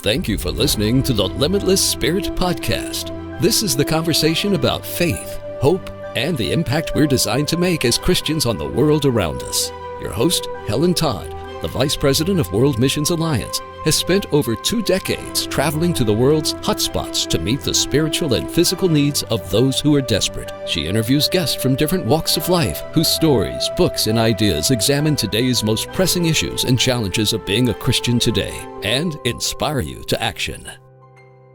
Thank you for listening to the Limitless Spirit Podcast. This is the conversation about faith, hope, and the impact we're designed to make as Christians on the world around us. Your host, Helen Todd, the Vice President of World Missions Alliance, has spent over 2 decades traveling to the world's hotspots to meet the spiritual and physical needs of those who are desperate. She interviews guests from different walks of life whose stories, books, and ideas examine today's most pressing issues and challenges of being a Christian today and inspire you to action.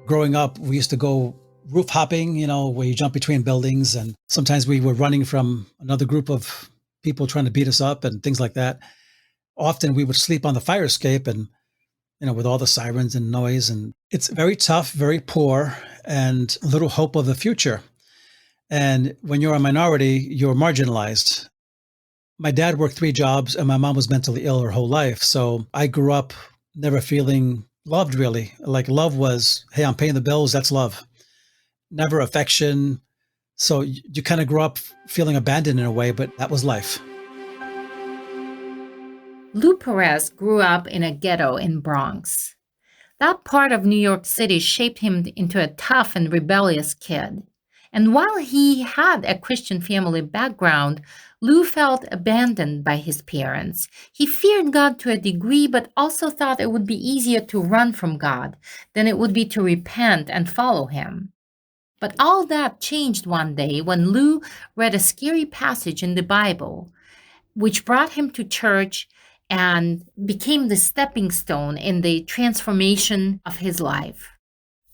Growing up, we used to go roof hopping, where you jump between buildings, and sometimes we were running from another group of people trying to beat us up and things like that. Often we would sleep on the fire escape and, with all the sirens and noise, and it's very tough, very poor, and little hope of the future. And when you're a minority, you're marginalized. My dad worked 3 jobs and my mom was mentally ill her whole life. So I grew up never feeling loved, really. Like love was, hey, I'm paying the bills, that's love. Never affection. So you kind of grew up feeling abandoned in a way, but that was life. Lou Perez grew up in a ghetto in Bronx. That part of New York City shaped him into a tough and rebellious kid. And while he had a Christian family background, Lou felt abandoned by his parents. He feared God to a degree, but also thought it would be easier to run from God than it would be to repent and follow him. But all that changed one day when Lou read a scary passage in the Bible, which brought him to church and became the stepping stone in the transformation of his life.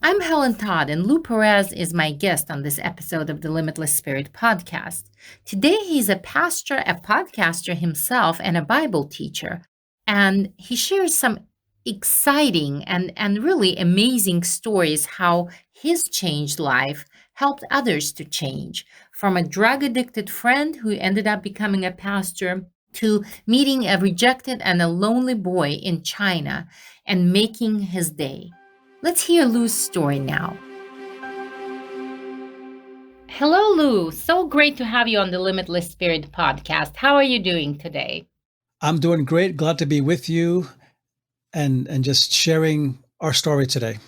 I'm Helen Todd, and Lou Perez is my guest on this episode of the Limitless Spirit Podcast. Today, he's a pastor, a podcaster himself, and a Bible teacher, and he shares some exciting and really amazing stories how his changed life helped others to change, from a drug-addicted friend who ended up becoming a pastor to meeting a rejected and a lonely boy in China and making his day. Let's hear Lou's story now. Hello, Lou. So great to have you on the Limitless Spirit Podcast. How are you doing today? I'm doing great. Glad to be with you and just sharing our story today.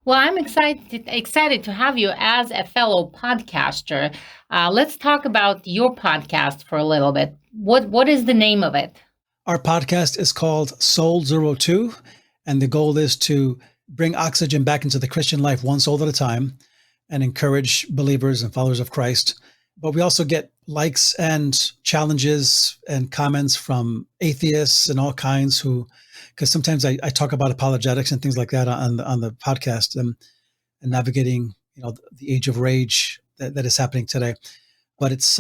Well, I'm excited to have you as a fellow podcaster. Let's talk about your podcast for a little bit. What is the name of it? Our podcast is called Soul 02, and the goal is to bring oxygen back into the Christian life one soul at a time and encourage believers and followers of Christ. But we also get likes and challenges and comments from atheists and all kinds because sometimes I talk about apologetics and things like that on the podcast and navigating, the age of rage that is happening today. But it's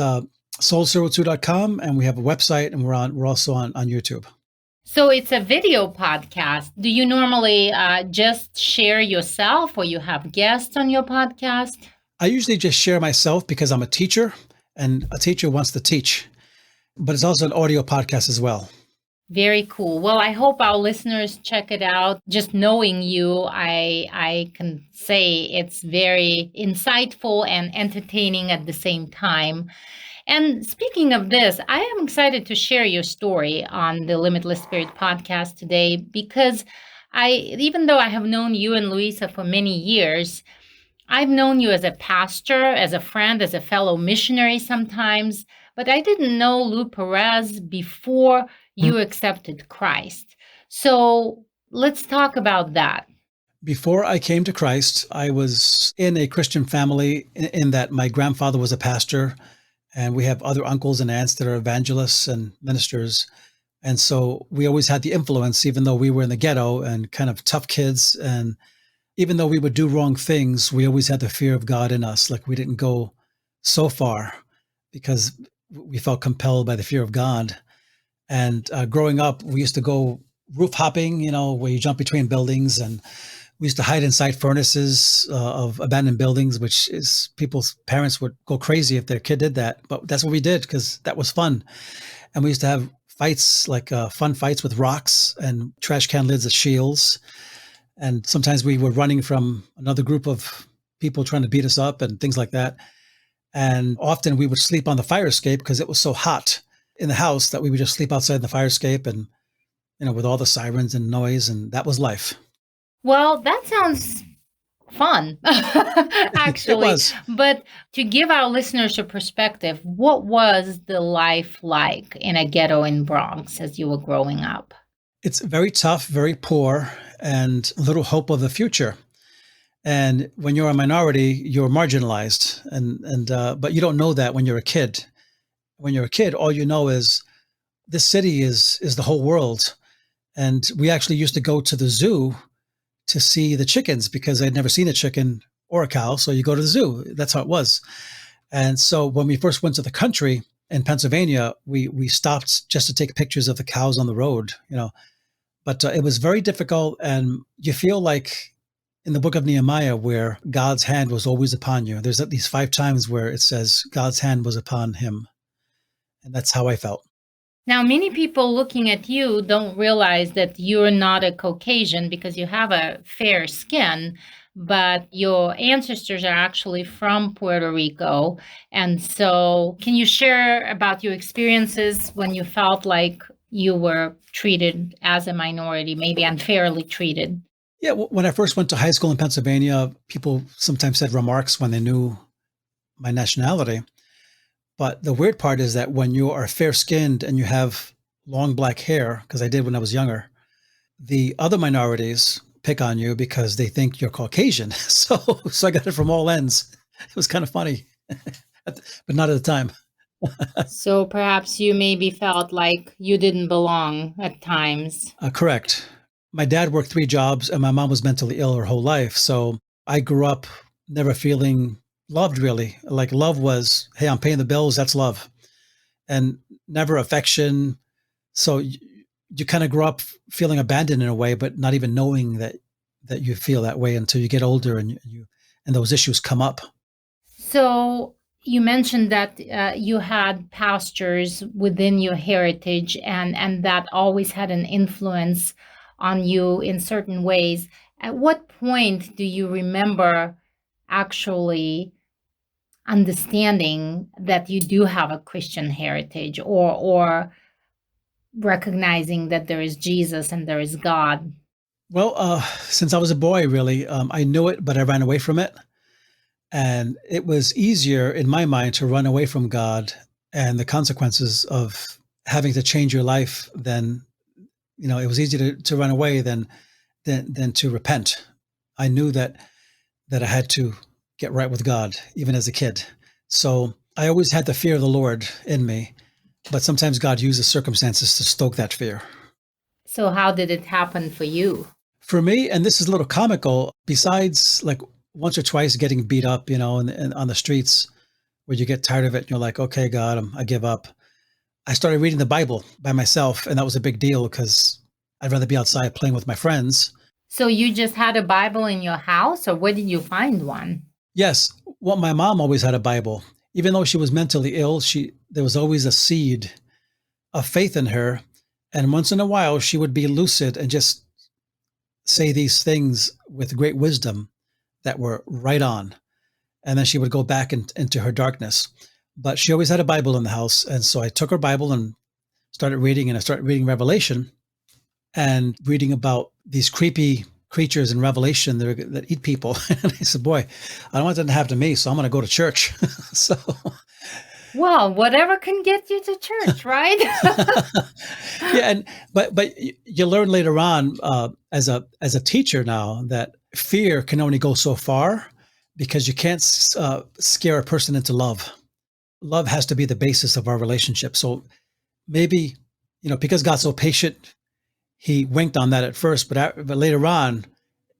soul02.com, and we have a website, and we're also on YouTube. So it's a video podcast. Do you normally just share yourself, or you have guests on your podcast? I usually just share myself because I'm a teacher, and a teacher wants to teach. But it's also an audio podcast as well. Very cool. Well, I hope our listeners check it out. Just knowing you, I can say it's very insightful and entertaining at the same time. And speaking of this, I am excited to share your story on the Limitless Spirit Podcast today because even though I have known you and Luisa for many years, I've known you as a pastor, as a friend, as a fellow missionary sometimes, but I didn't know Lou Perez before you accepted Christ. So let's talk about that. Before I came to Christ, I was in a Christian family in that my grandfather was a pastor, and we have other uncles and aunts that are evangelists and ministers. And so we always had the influence, even though we were in the ghetto and kind of tough kids. And even though we would do wrong things, we always had the fear of God in us. Like we didn't go so far because we felt compelled by the fear of God. And growing up, we used to go roof hopping, where you jump between buildings, and we used to hide inside furnaces of abandoned buildings, which is people's parents would go crazy if their kid did that. But that's what we did because that was fun. And we used to have fights, like fun fights with rocks and trash can lids as shields. And sometimes we were running from another group of people trying to beat us up and things like that. And often we would sleep on the fire escape because it was so hot in the house that we would just sleep outside the fire escape and, with all the sirens and noise, and that was life. Well, that sounds fun, It actually. was. But to give our listeners a perspective, what was the life like in a ghetto in Bronx as you were growing up? It's very tough, very poor, and little hope of the future. And when you're a minority, you're marginalized, and but you don't know that when you're a kid. When you're a kid, all you know is this city is the whole world. And we actually used to go to the zoo to see the chickens because I'd never seen a chicken or a cow. So you go to the zoo. That's how it was. And so when we first went to the country in Pennsylvania, we stopped just to take pictures of the cows on the road, But it was very difficult, and you feel like in the book of Nehemiah, where God's hand was always upon you. There's at least 5 times where it says God's hand was upon him, and that's how I felt. Now, many people looking at you don't realize that you're not a Caucasian because you have a fair skin, but your ancestors are actually from Puerto Rico. And so, can you share about your experiences when you felt like you were treated as a minority, maybe unfairly treated? Yeah, when I first went to high school in Pennsylvania, people sometimes said remarks when they knew my nationality. But the weird part is that when you are fair skinned and you have long black hair, because I did when I was younger, the other minorities pick on you because they think you're Caucasian. So I got it from all ends. It was kind of funny, but not at the time. So perhaps you maybe felt like you didn't belong at times. Correct. My dad worked 3 jobs and my mom was mentally ill her whole life. So I grew up never feeling loved really. Like love was, hey, I'm paying the bills. That's love. And never affection. So you kind of grow up feeling abandoned in a way, but not even knowing that you feel that way until you get older and those issues come up. So you mentioned that you had pastors within your heritage, and that always had an influence on you in certain ways. At what point do you remember actually understanding that you do have a Christian heritage, or recognizing that there is Jesus and there is God? Well, since I was a boy, really, I knew it, but I ran away from it. And it was easier in my mind to run away from God and the consequences of having to change your life than, it was easier to run away than to repent. I knew that I had to get right with God, even as a kid. So I always had the fear of the Lord in me, but sometimes God uses circumstances to stoke that fear. So how did it happen for you? For me, and this is a little comical, besides like once or twice getting beat up, and on the streets where you get tired of it and you're like, okay, God, I give up. I started reading the Bible by myself, and that was a big deal because I'd rather be outside playing with my friends. So you just had a Bible in your house, or where did you find one? Yes, well, my mom always had a Bible. Even though she was mentally ill, there was always a seed of faith in her. And once in a while, she would be lucid and just say these things with great wisdom that were right on. And then she would go back into her darkness. But she always had a Bible in the house. And so I took her Bible and started reading, and I started reading Revelation and reading about these creepy creatures in Revelation that eat people. And I said, boy, I don't want that to happen to me, so I'm going to go to church. So, well, whatever can get you to church, right? yeah, but you learn later on as a teacher now that fear can only go so far because you can't scare a person into love. Love has to be the basis of our relationship. So maybe because God's so patient, he winked on that at first, but later on,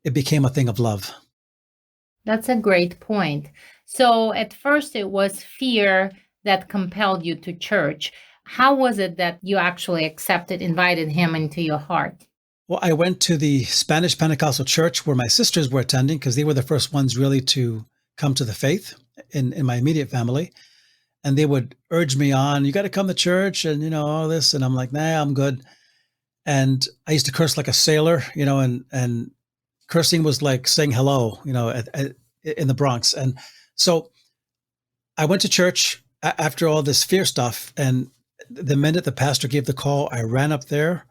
it became a thing of love. That's a great point. So at first it was fear that compelled you to church. How was it that you actually invited him into your heart? Well, I went to the Spanish Pentecostal church where my sisters were attending because they were the first ones really to come to the faith in my immediate family. And they would urge me on, you got to come to church and, all this. And I'm like, nah, I'm good. And I used to curse like a sailor, and cursing was like saying hello, in the Bronx. And so I went to church after all this fear stuff. And the minute the pastor gave the call, I ran up there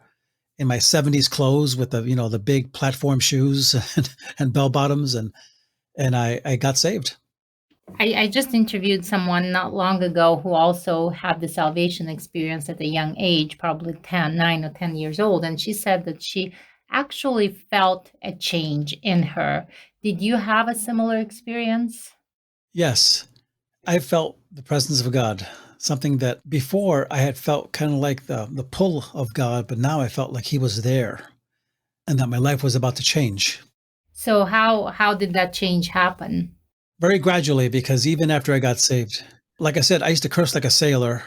in my 70s clothes with the big platform shoes and bell bottoms, and I got saved. I just interviewed someone not long ago who also had the salvation experience at a young age, probably 9 or 10 years old. And she said that she actually felt a change in her. Did you have a similar experience? Yes, I felt the presence of God, something that before I had felt kind of like the pull of God, but now I felt like he was there and that my life was about to change. So how did that change happen? Very gradually, because even after I got saved, like I said, I used to curse like a sailor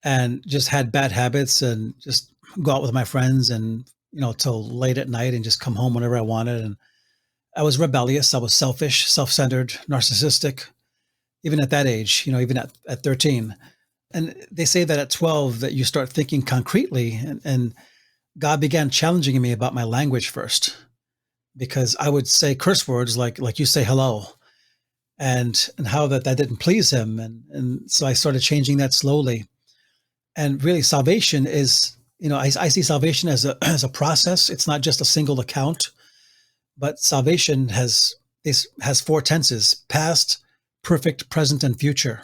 and just had bad habits and just go out with my friends and, till late at night and just come home whenever I wanted. And I was rebellious. I was selfish, self-centered, narcissistic, even at that age, even at 13. And they say that at 12 that you start thinking concretely, and God began challenging me about my language first, because I would say curse words like you say hello, and how that didn't please him. And so I started changing that slowly. And really salvation is, I see salvation as as a process. It's not just a single account, but salvation has four tenses: past, perfect, present, and future.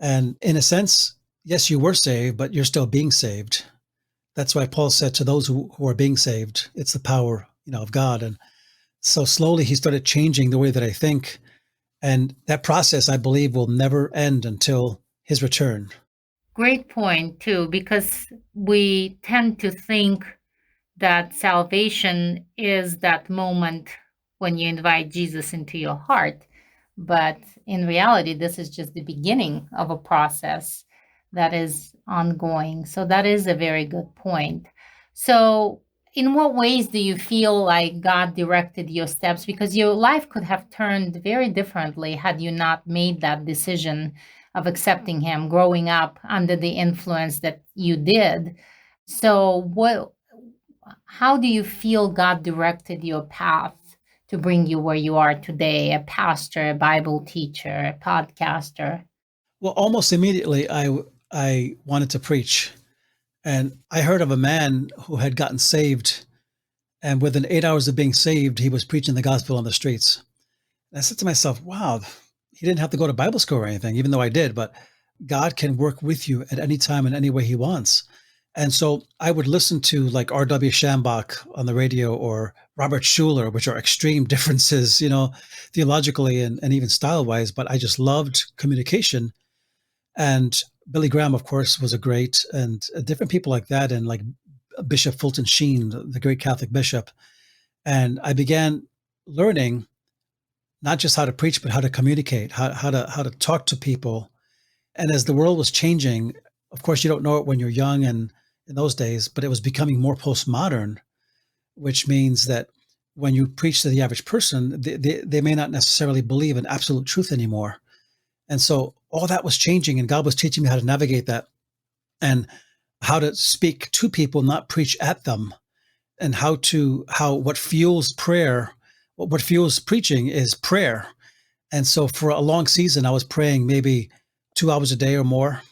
And in a sense, yes, you were saved, but you're still being saved. That's why Paul said to those who are being saved, it's the power, of God. And so slowly he started changing the way that I think. And that process, I believe, will never end until his return. Great point, too, because we tend to think that salvation is that moment when you invite Jesus into your heart. But in reality, this is just the beginning of a process that is ongoing. So that is a very good point. So in what ways do you feel like God directed your steps? Because your life could have turned very differently had you not made that decision of accepting him, growing up under the influence that you did. So how do you feel God directed your path to bring you where you are today, a pastor, a Bible teacher, a podcaster? Well, almost immediately, I wanted to preach. And I heard of a man who had gotten saved. And within 8 hours of being saved, he was preaching the gospel on the streets. And I said to myself, wow, he didn't have to go to Bible school or anything, even though I did. But God can work with you at any time in any way he wants. And so I would listen to like R.W. Shambach on the radio or Robert Schuller, which are extreme differences, theologically and even style wise. But I just loved communication. And Billy Graham, of course, was a great, and different people like that. And like Bishop Fulton Sheen, the great Catholic bishop. And I began learning not just how to preach, but how to communicate, how to talk to people. And as the world was changing, of course, you don't know it when you're young and in those days, but it was becoming more postmodern, which means that when you preach to the average person, they may not necessarily believe in absolute truth anymore. And so all that was changing, and God was teaching me how to navigate that and how to speak to people, not preach at them, and what fuels prayer, what fuels preaching is prayer. And so for a long season, I was praying maybe 2 hours a day or more.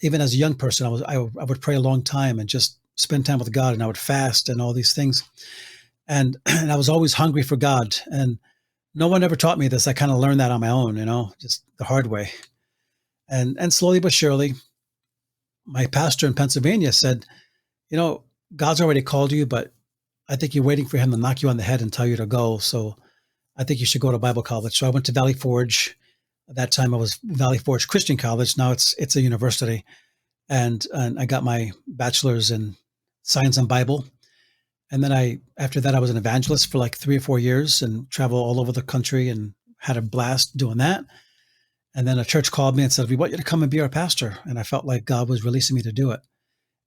Even as a young person, I would pray a long time and just spend time with God, and I would fast and all these things. And I was always hungry for God. And no one ever taught me this. I kind of learned that on my own, just the hard way. And slowly but surely, my pastor in Pennsylvania said, God's already called you, but I think you're waiting for him to knock you on the head and tell you to go. So I think you should go to Bible college. So I went to Valley Forge. At that time, I was Valley Forge Christian College. Now it's a university. And I got my bachelor's in science and Bible. And then after that, I was an evangelist for like 3 or 4 years and traveled all over the country and had a blast doing that. And then a church called me and said, we want you to come and be our pastor. And I felt like God was releasing me to do it.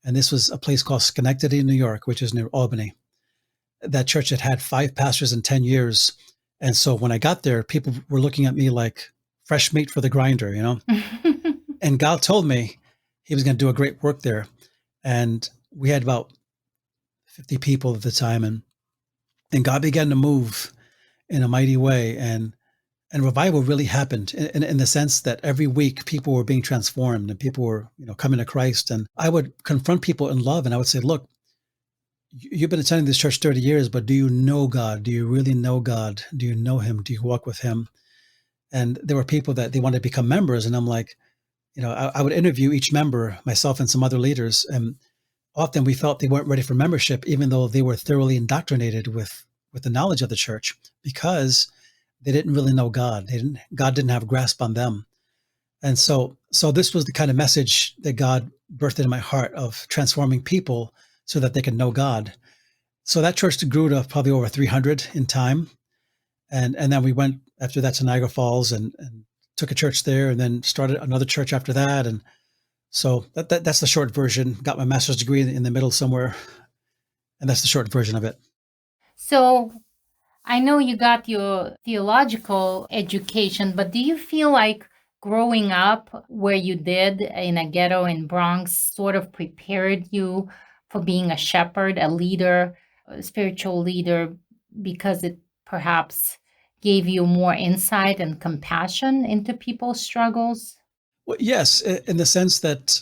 And this was a place called Schenectady, New York, which is near Albany. That church had 5 pastors in 10 years. And so when I got there, people were looking at me like fresh meat for the grinder, And God told me he was going to do a great work there. And we had about 50 people at the time. And God began to move in a mighty way. And revival really happened in the sense that every week people were being transformed and people were, coming to Christ. And I would confront people in love and I would say, look, You've been attending this church 30 years, but do you know God? Do you really know God? Do you know him? Do you walk with him? And there were people that they wanted to become members. And I'm like, I would interview each member, myself and some other leaders. And often we felt they weren't ready for membership, even though they were thoroughly indoctrinated with the knowledge of the church, because they didn't really know God. God didn't have a grasp on them. And so this was the kind of message that God birthed into my heart of transforming people so that they can know God. So that church grew to probably over 300 in time. And then we went after that to Niagara Falls and took a church there, and then started another church after that. And so that's the short version. Got my master's degree in the middle somewhere. And that's the short version of it. So I know you got your theological education, but do you feel like growing up where you did in a ghetto in Bronx sort of prepared you for being a shepherd, a leader, a spiritual leader, because it perhaps gave you more insight and compassion into people's struggles? Well, yes, in the sense that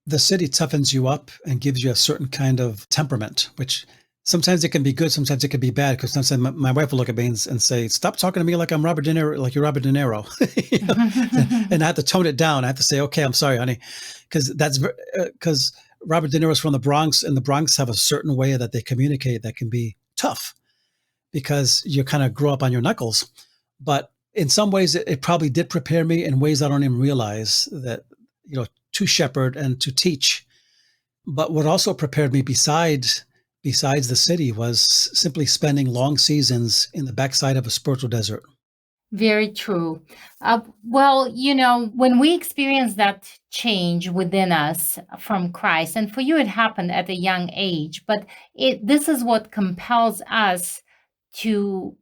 the city toughens you up and gives you a certain kind of temperament, which sometimes it can be good, sometimes it can be bad. Because sometimes my wife will look at me and say, "Stop talking to me like I'm Robert De Niro, like you're Robert De Niro." And I have to tone it down. I have to say, "Okay, I'm sorry, honey," because Robert De Niro's from the Bronx, and the Bronx have a certain way that they communicate that can be tough because you kind of grow up on your knuckles. But in some ways, it probably did prepare me in ways I don't even realize that, to shepherd and to teach. But what also prepared me besides the city was simply spending long seasons in the backside of a spiritual desert. Very true. Well, when we experience that change within us from Christ, and for you it happened at a young age, but this is what compels us to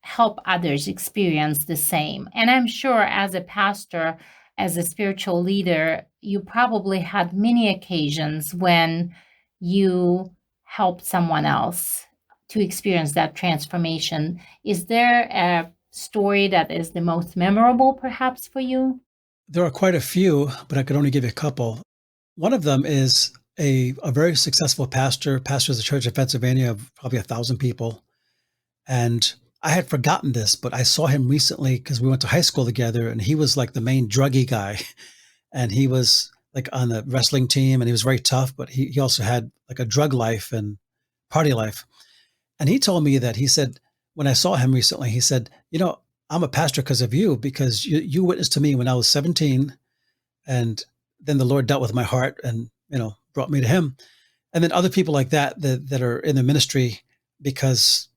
help others experience the same. And I'm sure as a pastor, as a spiritual leader, you probably had many occasions when you helped someone else to experience that transformation. Is there a story that is the most memorable perhaps for you? There are quite a few, but I could only give you a couple. One of them is a very successful pastors a church in Pennsylvania of probably 1,000 people. And I had forgotten this, but I saw him recently because we went to high school together, and he was like the main druggie guy. And he was like on the wrestling team, and he was very tough, but he also had like a drug life and party life. And he told me that, he said, when I saw him recently, he said, I'm a pastor because of you, because you witnessed to me when I was 17. And then the Lord dealt with my heart and, brought me to him. And then other people like that are in the ministry because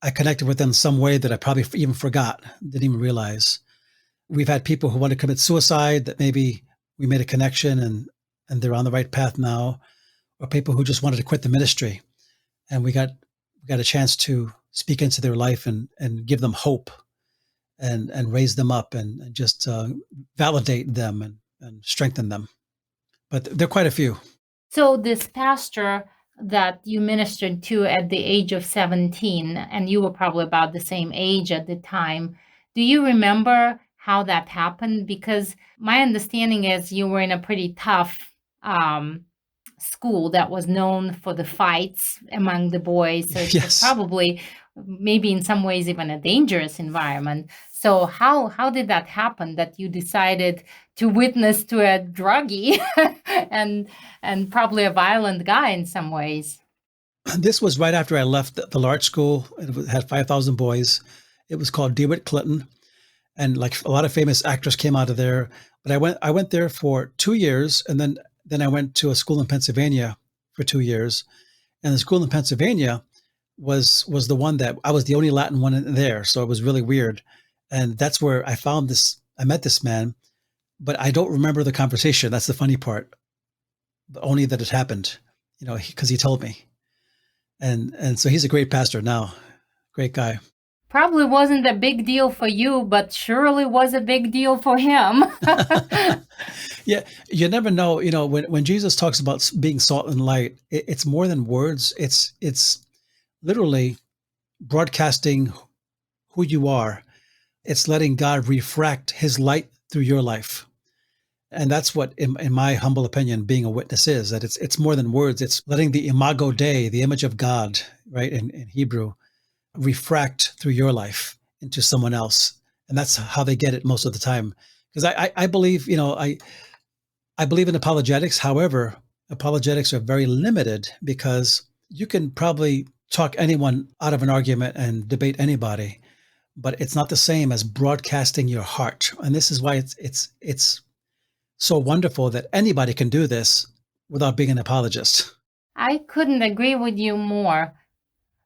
I connected with them in some way that I probably even forgot, didn't even realize. We've had people who want to commit suicide that maybe we made a connection and they're on the right path now, or people who just wanted to quit the ministry. And we got a chance to speak into their life and give them hope and raise them up and just validate them and strengthen them. But there are quite a few. So this pastor that you ministered to at the age of 17, and you were probably about the same age at the time, do you remember how that happened? Because my understanding is you were in a pretty tough school that was known for the fights among the boys. So it was probably maybe in some ways even a dangerous environment. So how did that happen that you decided to witness to a druggie and probably a violent guy in some ways? This was right after I left the large school. It had 5,000 boys. It was called DeWitt Clinton. And like a lot of famous actors came out of there. But I went there for 2 years, and then I went to a school in Pennsylvania for 2 years. And the school in Pennsylvania was the one that I was the only Latin one in there. So it was really weird. And that's where I met this man, but I don't remember the conversation. That's the funny part. But only that it happened, because he told me. And so he's a great pastor now. Great guy. Probably wasn't a big deal for you, but surely was a big deal for him. Yeah, you never know. When Jesus talks about being salt and light, it's more than words. It's literally broadcasting who you are. It's letting God refract his light through your life. And that's what, in my humble opinion, being a witness is, that it's more than words. It's letting the imago Dei, the image of God, right, in Hebrew, refract through your life into someone else. And that's how they get it most of the time. Because I believe, I believe in apologetics. However, apologetics are very limited because you can probably talk anyone out of an argument and debate anybody, but it's not the same as broadcasting your heart. And this is why it's so wonderful that anybody can do this without being an apologist. I couldn't agree with you more,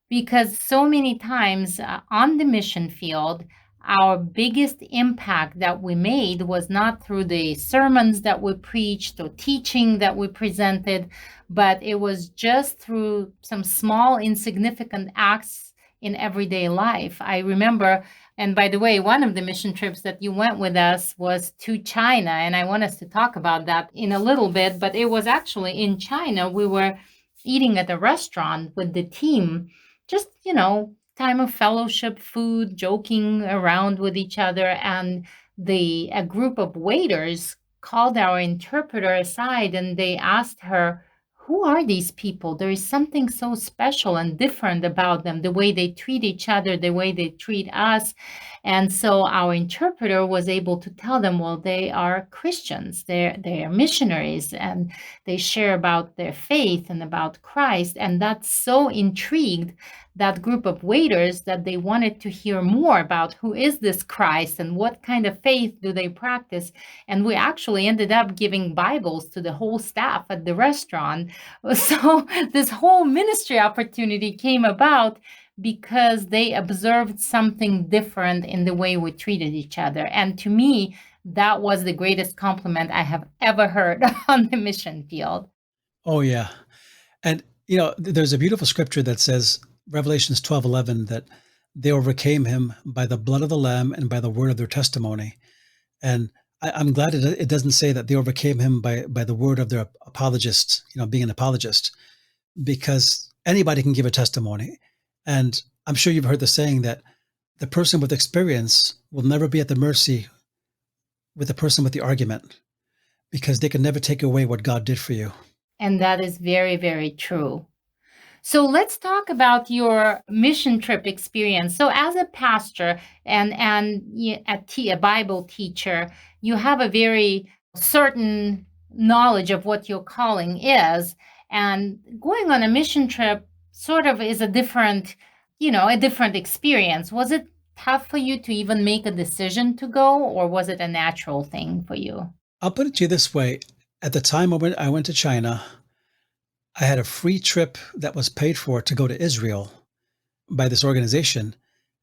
because so many times on the mission field, our biggest impact that we made was not through the sermons that we preached or teaching that we presented, but it was just through some small, insignificant acts in everyday life. I remember, and by the way, one of the mission trips that you went with us was to China, and I want us to talk about that in a little bit, but it was actually in China. We were eating at a restaurant with the team, just, time of fellowship, food, joking around with each other. And a group of waiters called our interpreter aside and they asked her, who are these people? There is something so special and different about them, the way they treat each other, the way they treat us. And so our interpreter was able to tell them, well, they are Christians, they are missionaries, and they share about their faith and about Christ. And that so intrigued that group of waiters that they wanted to hear more about who is this Christ and what kind of faith do they practice. And we actually ended up giving Bibles to the whole staff at the restaurant. So this whole ministry opportunity came about because they observed something different in the way we treated each other. And to me, that was the greatest compliment I have ever heard on the mission field. Oh, yeah. And, there's a beautiful scripture that says, Revelations 12:11, that they overcame him by the blood of the Lamb and by the word of their testimony. And I'm glad it doesn't say that they overcame him by the word of their apologist, being an apologist, because anybody can give a testimony. And I'm sure you've heard the saying that the person with experience will never be at the mercy with the person with the argument, because they can never take away what God did for you. And that is very, very true. So let's talk about your mission trip experience. So as a pastor and a Bible teacher, you have a very certain knowledge of what your calling is. And going on a mission trip sort of is a different experience. Was it tough for you to even make a decision to go, or was it a natural thing for you? I'll put it to you this way. At the time I went to China, I had a free trip that was paid for to go to Israel by this organization.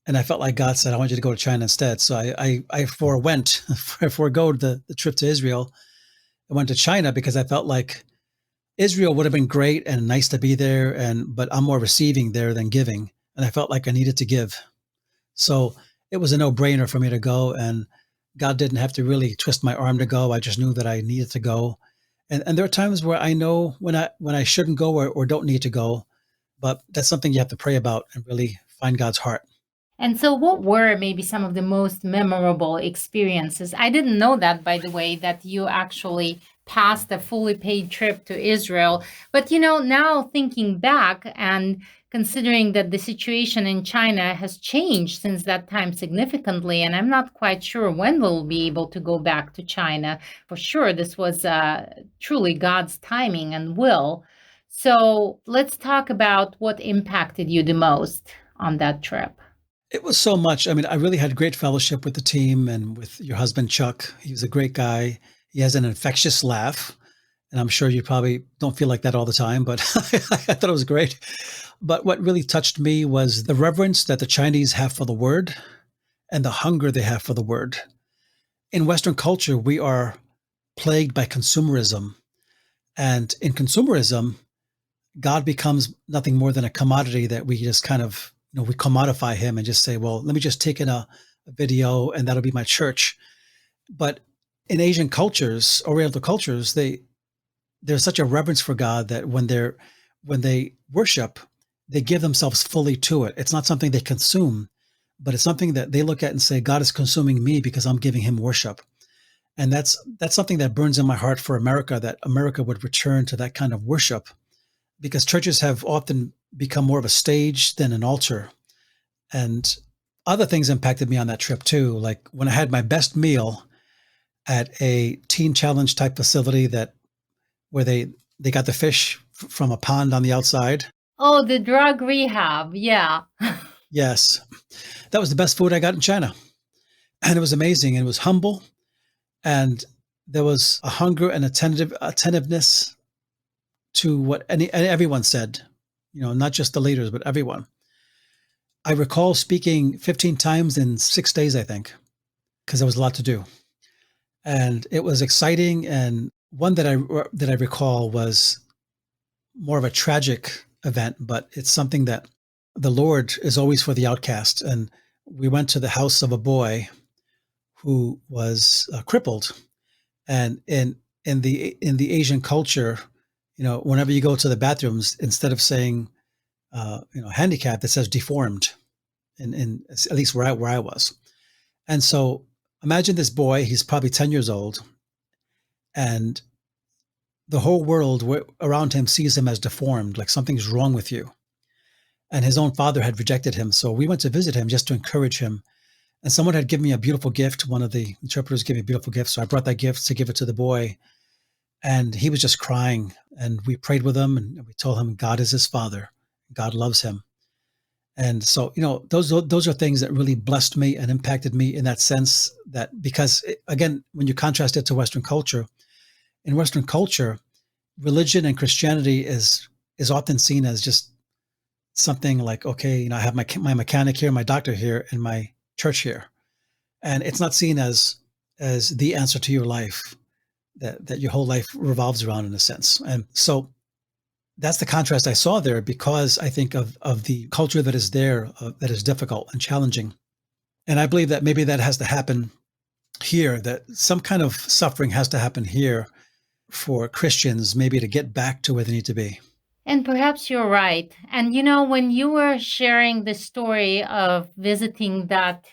And I felt like God said, I want you to go to China instead. So I forego the trip to Israel. I went to China because I felt like Israel would have been great and nice to be there, but I'm more receiving there than giving. And I felt like I needed to give. So it was a no-brainer for me to go. And God didn't have to really twist my arm to go. I just knew that I needed to go. And there are times where I know when I shouldn't go or don't need to go, but that's something you have to pray about and really find God's heart. And so what were maybe some of the most memorable experiences? I didn't know that, by the way, that you actually passed a fully paid trip to Israel. But, now thinking back and considering that the situation in China has changed since that time significantly, and I'm not quite sure when we'll be able to go back to China. For sure, this was truly God's timing and will. So let's talk about what impacted you the most on that trip. It was so much. I mean, I really had great fellowship with the team and with your husband, Chuck. He was a great guy. He has an infectious laugh. And I'm sure you probably don't feel like that all the time, but I thought it was great. But what really touched me was the reverence that the Chinese have for the word and the hunger they have for the word. In Western culture, we are plagued by consumerism. And in consumerism, God becomes nothing more than a commodity that we just kind of, we commodify him and just say, well, let me just take in a video and that'll be my church. But in Asian cultures, Oriental cultures, there's such a reverence for God that when they worship, they give themselves fully to it. It's not something they consume, but it's something that they look at and say, God is consuming me because I'm giving him worship. And that's something that burns in my heart for America, that America would return to that kind of worship, because churches have often become more of a stage than an altar. And other things impacted me on that trip too. Like when I had my best meal at a teen challenge type facility where they got the fish from a pond on the outside. Oh, the drug rehab. Yeah. Yes, that was the best food I got in China. And it was amazing. And it was humble. And there was a hunger and attentiveness to what everyone said, not just the leaders, but everyone. I recall speaking 15 times in 6 days, I think, because there was a lot to do. And it was exciting. And one that I recall was more of a tragic event, but it's something that the Lord is always for the outcast. And we went to the house of a boy who was crippled. And in the Asian culture, whenever you go to the bathrooms, instead of saying handicapped, it says deformed. In at least where I was. And so imagine this boy, he's probably 10 years old, and the whole world around him sees him as deformed, like something's wrong with you. And his own father had rejected him. So we went to visit him just to encourage him. And someone had given me a beautiful gift. One of the interpreters gave me a beautiful gift. So I brought that gift to give it to the boy. And he was just crying. And we prayed with him and we told him God is his father. God loves him. And so, those are things that really blessed me and impacted me in that sense, that because, again, when you contrast it to Western culture, in Western culture, religion and Christianity is often seen as just something like, okay, I have my mechanic here, my doctor here, and my church here. And it's not seen as the answer to your life, that your whole life revolves around, in a sense. And so that's the contrast I saw there, because I think of the culture that is there, that is difficult and challenging. And I believe that maybe that has to happen here, that some kind of suffering has to happen here for Christians maybe to get back to where they need to be. And perhaps you're right. And when you were sharing the story of visiting that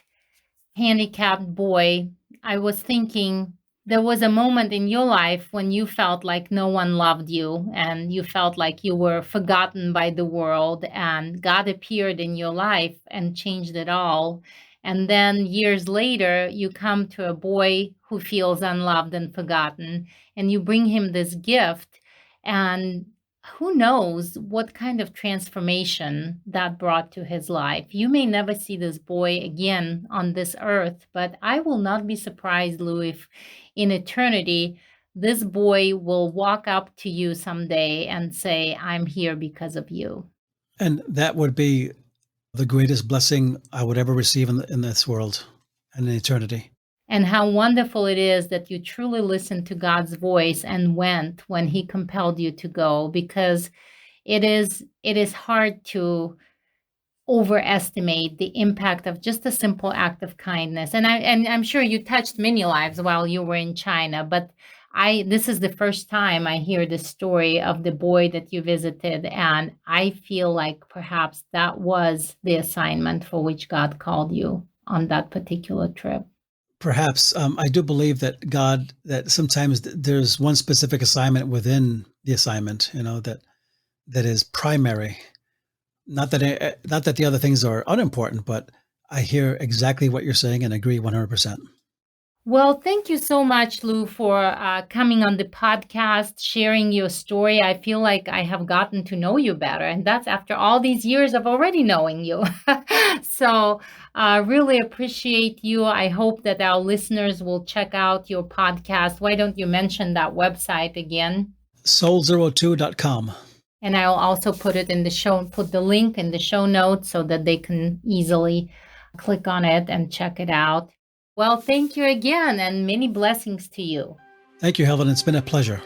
handicapped boy, I was thinking there was a moment in your life when you felt like no one loved you and you felt like you were forgotten by the world, and God appeared in your life and changed it all. And then years later, you come to a boy who feels unloved and forgotten, and you bring him this gift. And who knows what kind of transformation that brought to his life. You may never see this boy again on this earth, but I will not be surprised, Lou, if in eternity, this boy will walk up to you someday and say, I'm here because of you. And that would be the greatest blessing I would ever receive in this world and in eternity. And how wonderful it is that you truly listened to God's voice and went when he compelled you to go, because it is hard to overestimate the impact of just a simple act of kindness. And I'm sure you touched many lives while you were in China, but this is the first time I hear the story of the boy that you visited, and I feel like perhaps that was the assignment for which God called you on that particular trip. Perhaps. I do believe that sometimes there's one specific assignment within the assignment, that is primary. Not that the other things are unimportant, but I hear exactly what you're saying and agree 100%. Well, thank you so much, Lou, for coming on the podcast, sharing your story. I feel like I have gotten to know you better, and that's after all these years of already knowing you. So really appreciate you. I hope that our listeners will check out your podcast. Why don't you mention that website again? Soul02.com. And I'll also put the link in the show notes so that they can easily click on it and check it out. Well, thank you again, and many blessings to you. Thank you, Helen. It's been a pleasure.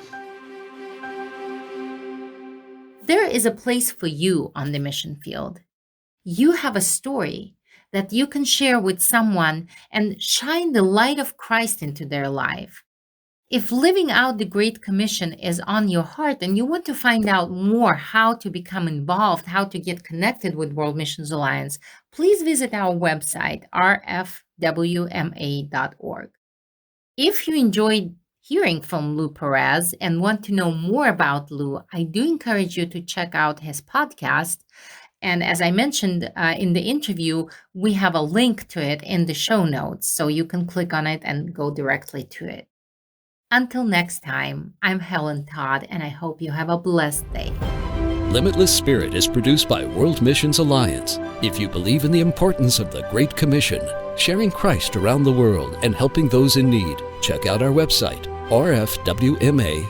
There is a place for you on the mission field. You have a story that you can share with someone and shine the light of Christ into their life. If living out the Great Commission is on your heart and you want to find out more how to become involved, how to get connected with World Missions Alliance, please visit our website, rfwma.org. If you enjoyed hearing from Lou Perez and want to know more about Lou, I do encourage you to check out his podcast. And as I mentioned in the interview, we have a link to it in the show notes, so you can click on it and go directly to it. Until next time, I'm Helen Todd, and I hope you have a blessed day. Limitless Spirit is produced by World Missions Alliance. If you believe in the importance of the Great Commission, sharing Christ around the world and helping those in need, check out our website, rfwma.org.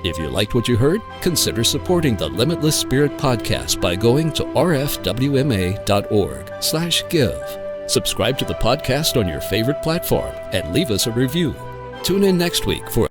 If you liked what you heard, consider supporting the Limitless Spirit podcast by going to rfwma.org/give. Subscribe to the podcast on your favorite platform and leave us a review. Tune in next week for